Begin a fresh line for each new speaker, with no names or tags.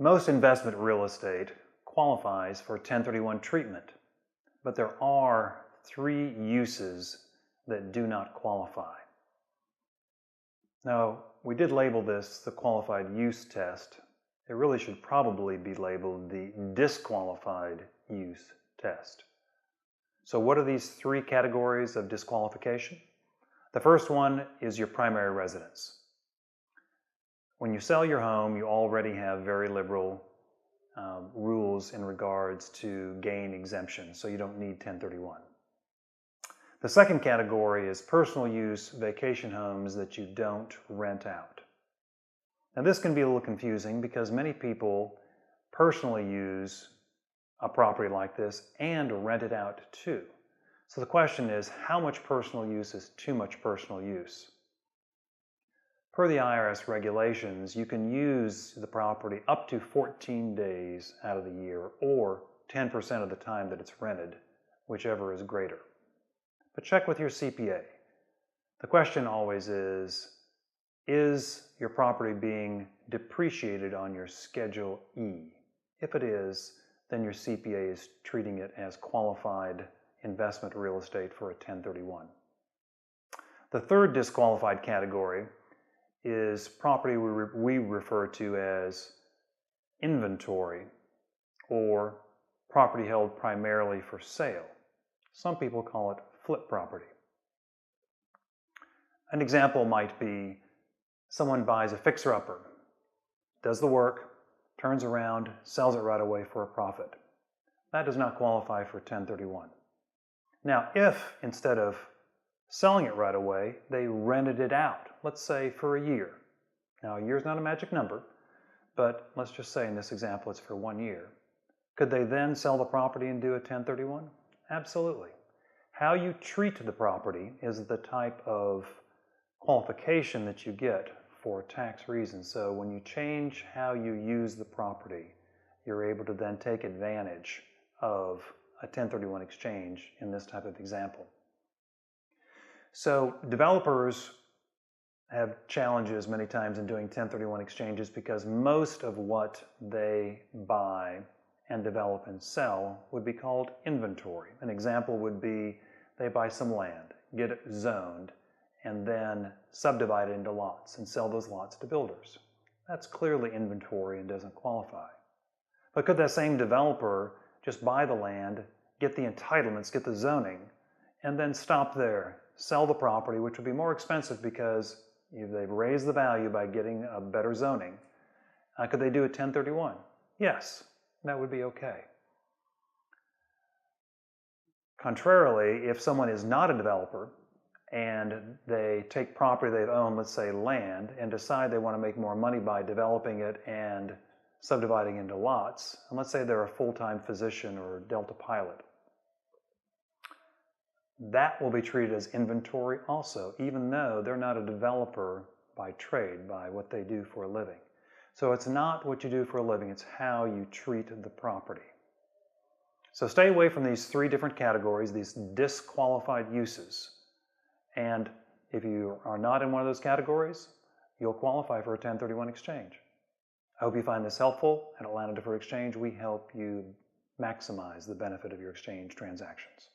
Most investment real estate qualifies for 1031 treatment, but there are 3 uses that do not qualify. Now, we did label this the qualified use test. It really should probably be labeled the disqualified use test. So what are these 3 categories of disqualification? The first one is your primary residence. When you sell your home, you already have very liberal rules in regards to gain exemption, so you don't need 1031. The second category is personal use vacation homes that you don't rent out. Now this can be a little confusing because many people personally use a property like this and rent it out too. So the question is, how much personal use is too much personal use? Per the IRS regulations, you can use the property up to 14 days out of the year or 10% of the time that it's rented, whichever is greater. But check with your CPA. The question always is your property being depreciated on your Schedule E? If it is, then your CPA is treating it as qualified investment real estate for a 1031. The third disqualified category is property we refer to as inventory or property held primarily for sale. Some people call it flip property. An example might be someone buys a fixer-upper, does the work, turns around, sells it right away for a profit. That does not qualify for 1031. Now, if instead of selling it right away, they rented it out, let's say for a year. Now, a year is not a magic number, but let's just say in this example it's for 1 year. Could they then sell the property and do a 1031? Absolutely. How you treat the property is the type of qualification that you get for tax reasons. So when you change how you use the property, you're able to then take advantage of a 1031 exchange in this type of example. So developers have challenges many times in doing 1031 exchanges because most of what they buy and develop and sell would be called inventory. An example would be they buy some land, get it zoned, and then subdivide it into lots and sell those lots to builders. That's clearly inventory and doesn't qualify. But could that same developer just buy the land, get the entitlements, get the zoning, and then stop there, sell the property, which would be more expensive because they've raised the value by getting a better zoning. Could they do a 1031? Yes, that would be okay. Contrarily, if someone is not a developer and they take property they've owned, let's say land, and decide they want to make more money by developing it and subdividing into lots, and let's say they're a full-time physician or a Delta pilot, that will be treated as inventory also, even though they're not a developer by trade, by what they do for a living. So it's not what you do for a living, it's how you treat the property. So stay away from these 3 different categories, these disqualified uses. And if you are not in one of those categories, you'll qualify for a 1031 exchange. I hope you find this helpful. At Atlanta Deferred Exchange, we help you maximize the benefit of your exchange transactions.